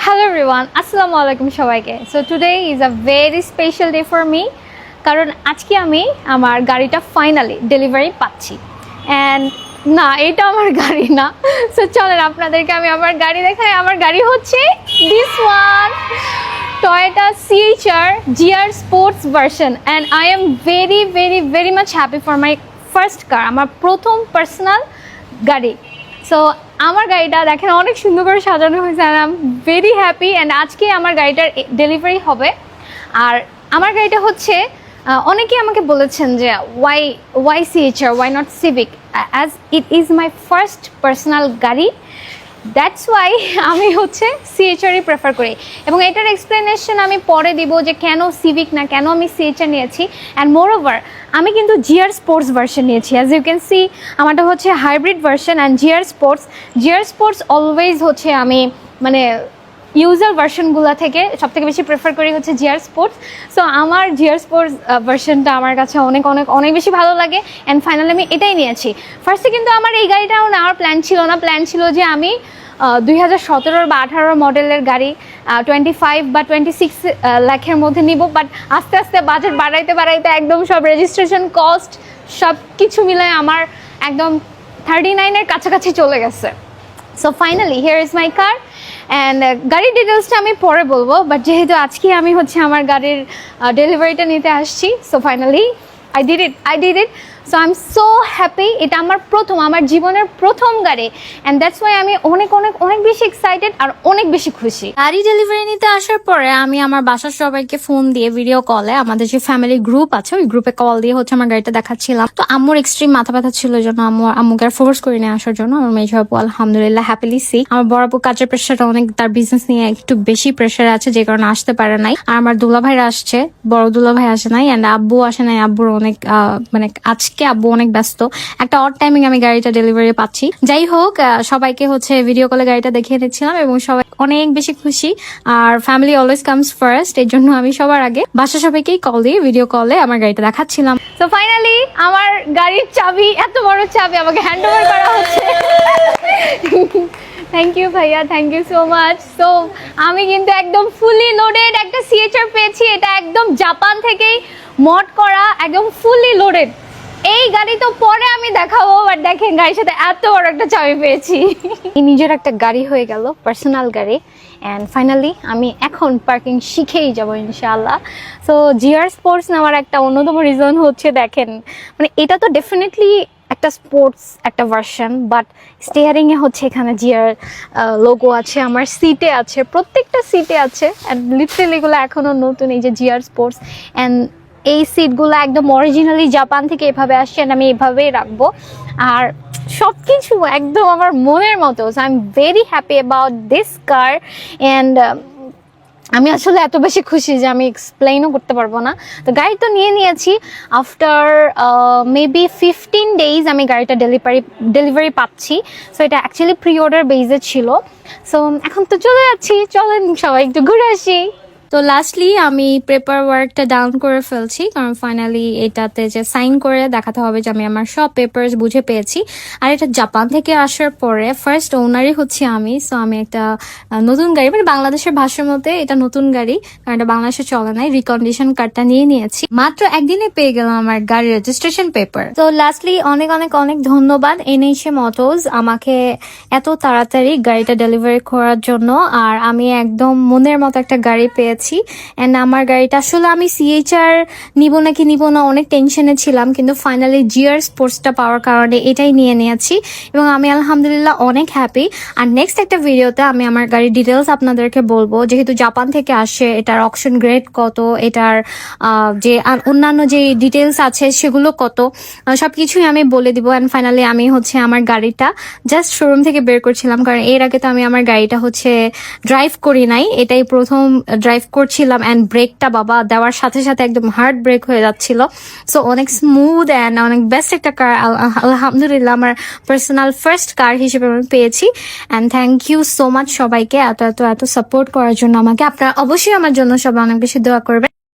Hello everyone, Assalamu alaikum সবাইকে। So today is a very special day for me কারণ আজকে আমি আমার গাড়িটা ফাইনালি ডেলিভারি পাচ্ছি and না এটা আমার গাড়ি না। সো চলেন আপনাদেরকে আমি আমার গাড়ি দেখাই। আমার গাড়ি হচ্ছে this one Toyota CHR GR Sports version and I am very much happy for my first car, আমার প্রথম পার্সোনাল গাড়ি। সো আমার গাড়িটা দেখেন অনেক সুন্দর করে সাজানো হয়েছে আর I am very happy and আজকে আমার গাড়িটার ডেলিভারি হবে। আর আমার গাড়িটা হচ্ছে অনেকেই আমাকে বলেছেন যে why C H R why not Civic, as it is my first personal গাড়ি, দ্যাটস ওয়াই আমি হচ্ছে সিএচআরই প্রেফার করি এবং এটার এক্সপ্লেনেশন আমি পরে দিব যে কেন সিভিক না, কেন আমি সিএচআর নিয়েছি। অ্যান্ড মোর ওভার আমি কিন্তু জিআর স্পোর্টস ভার্সন নিয়েছি। অ্যাজ ইউ ক্যান সি আমারটা হচ্ছে hybrid version and GR sports always হচ্ছে আমি মানে ইউজার ভার্সনগুলো থেকে সবথেকে বেশি প্রেফার করি হচ্ছে জিআর স্পোর্টস। সো আমার জিআর স্পোর্টস ভার্সনটা আমার কাছে অনেক বেশি ভালো লাগে অ্যান্ড ফাইনালি আমি এটাই নিয়েছি। ফার্স্টে কিন্তু আমার এই গাড়িটাও নেওয়ার প্ল্যান ছিল যে আমি 2017 বা 18 মডেলের গাড়ি 25 বা 26 লাখের মধ্যে নিব, বাট আস্তে আস্তে বাজেট বাড়াইতে একদম সব রেজিস্ট্রেশন কস্ট সব কিছু মিলায় আমার একদম 39-এর কাছাকাছি চলে গেছে। So finally here is my car and গাড়ির ডিটেলসটা আমি পরে বলবো, বাট যেহেতু আজকে আমি হচ্ছে আমার গাড়ির ডেলিভারিটা নিতে আসছি, so finally I did it. So I am so happy. এটা আমার জীবনের প্রথম গাড়ি অ্যান্ড দ্যাটস ওয়াই আমি অনেক বেশি এক্সাইটেড আর অনেক বেশি খুশি। গাড়ি ডেলিভারি নিতে আসার পরে আমি আমার বাসার সবাইকে ফোন দিয়ে ভিডিও কলে, আমাদের যে ফ্যামিলি গ্রুপ আছে ওই গ্রুপে কল দিয়ে হচ্ছে আমার গাড়িটা দেখাচ্ছিলাম। তো আম্মুর এক্সট্রিম মাথা ব্যথা ছিল জন্য আম্মুকে আর ফোর্স করে নিয়ে আসার জন্য আমার মেয়ে আপু আলহামদুলিল্লাহ হ্যাপিলি সি। আমার বড় আপু কাজের প্রেশারটা অনেক, তার বিজনেস নিয়ে একটু বেশি প্রেশার আছে যে কারণে আসতে পারে নাই। আর আমার দুলাভাইরা আসছে, বড় দুলাভাই আসে নাই অ্যান্ড আব্বু আসে নাই। আব্বুর অনেক মানে আজকে আব্বু অনেক ব্যস্ত, একটা অড টাইমিং আমি গাড়িটা ডেলিভারি পাচ্ছি। যাই হোক, সবাইকে হচ্ছে ভিডিও কলে গাড়িটা দেখিয়ে দিচ্ছিলাম এবং সবাই অনেক বেশি খুশি। আর ফ্যামিলি অলওয়েজ কামস ফার্স্ট, এর জন্য আমি সবার আগে বাসা সবাইকেই কল দিয়ে ভিডিও কলে আমার গাড়িটা দেখাচ্ছিলাম। সো ফাইনালি আমার গাড়ির চাবি, এত বড় চাবি আমাকে হ্যান্ড ওভার করা হচ্ছে। থ্যাংক ইউ ভাইয়া, thank you so much. So আমি কিন্তু একদম ফুলি লোডেড একটা সিএচআর পেয়েছি। এটা একদম জাপান থেকেই মড করা, একদম ফুলি লোডেড। এই গাড়ি তো পরে আমি দেখাবো, বাট দেখেন গাড়ির সাথে এত বড় একটা চাবি পেয়েছি। নিজের একটা গাড়ি হয়ে গেল, পার্সোনাল গাড়ি। অ্যান্ড ফাইনালি আমি এখন পার্কিং শিখেই যাবো ইনশাআল্লাহ। সো জিআর স্পোর্টস নেওয়ার একটা অন্যতম রিজন হচ্ছে দেখেন মানে এটা তো ডেফিনেটলি একটা স্পোর্টস একটা ভার্সন, বাট স্টিয়ারিংয়ে হচ্ছে এখানে জিআর লোগো আছে, আমার সিটে আছে, প্রত্যেকটা সিটে আছে অ্যান্ড লিটারেলি এগুলো এখনও নতুন, এই যে জিআর স্পোর্টস। অ্যান্ড এই সিটগুলো একদম অরিজিনালি জাপান থেকে এভাবে আসছে আমি এভাবেই রাখবো। আর সব কিছু একদম আমার মনের মতো। So I am very happy about this car and আমি আসলে এত বেশি খুশি যে আমি এক্সপ্লেইনও করতে পারবো না। তো গাড়ি তো নিয়েছি আফটার মেবি 15 days আমি গাড়িটা ডেলিভারি পাচ্ছি। সো এটা অ্যাকচুয়ালি প্রি অর্ডার বেজে ছিল। সো এখন তো চলে যাচ্ছি, চলেন সবাই একটু ঘুরে আসি। তো লাস্টলি আমি পেপার ওয়ার্কটা ডাউন করে ফেলছি কারণ ফাইনালি এটাতে যে সাইন করে দেখাতে হবে যে আমি আমার সব পেপারস বুঝে পেয়েছি। আর এটা জাপান থেকে আসার পরে ফার্স্ট ওনারই হচ্ছে আমি। সো আমি একটা নতুন গাড়ি, মানে বাংলাদেশের ভাষার মধ্যে এটা নতুন গাড়ি কারণ এটা বাংলাদেশে চলে নাই, রিকন্ডিশন কার্ডটা নিয়ে নিয়েছি। মাত্র একদিনে পেয়ে গেলাম আমার গাড়ির রেজিস্ট্রেশন পেপার। তো লাস্টলি অনেক ধন্যবাদ এনএইচএ মোটরস আমাকে এত তাড়াতাড়ি গাড়িটা ডেলিভারি করার জন্য। আর আমি একদম মনের মতো একটা গাড়ি পেয়েছি। এন্ড আমার গাড়িটা আসলে আমি সিএইচআর নিব না অনেক টেনশনে ছিলাম, কিন্তু ফাইনালি জিআর স্পোর্টসটা পাওয়ার কারণে এটাই নিয়ে নিয়েছি এবং আমি আলহামদুলিল্লাহ অনেক হ্যাপি। আর নেক্সট একটা ভিডিওতে আমি আমার গাড়ির ডিটেলস আপনাদেরকে বলবো, যেহেতু জাপান থেকে আসে, এটার অকশন গ্রেড কত, এটার যে অন্যান্য যে ডিটেলস আছে সেগুলো কত, সবকিছুই আমি বলে দিব। অ্যান্ড ফাইনালি আমি হচ্ছে আমার গাড়িটা জাস্ট শোরুম থেকে বের করছিলাম কারণ এর আগে তো আমি আমার গাড়িটা হচ্ছে ড্রাইভ করি নাই, এটাই প্রথম ড্রাইভ করছিলাম। অ্যান্ড ব্রেকটা বাবা দেওয়ার সাথে সাথে একদম হার্ড ব্রেক হয়ে যাচ্ছিল। সো অনেক স্মুথ অ্যান্ড অনেক বেস্ট একটা কার আলহামদুলিল্লাহ আমার পার্সোনাল ফার্স্ট কার হিসেবে আমি পেয়েছি। And thank you so much সবাইকে এত সাপোর্ট করার জন্য আমাকে। আপনারা অবশ্যই আমার জন্য সবাই অনেক বেশি দোয়া করবেন।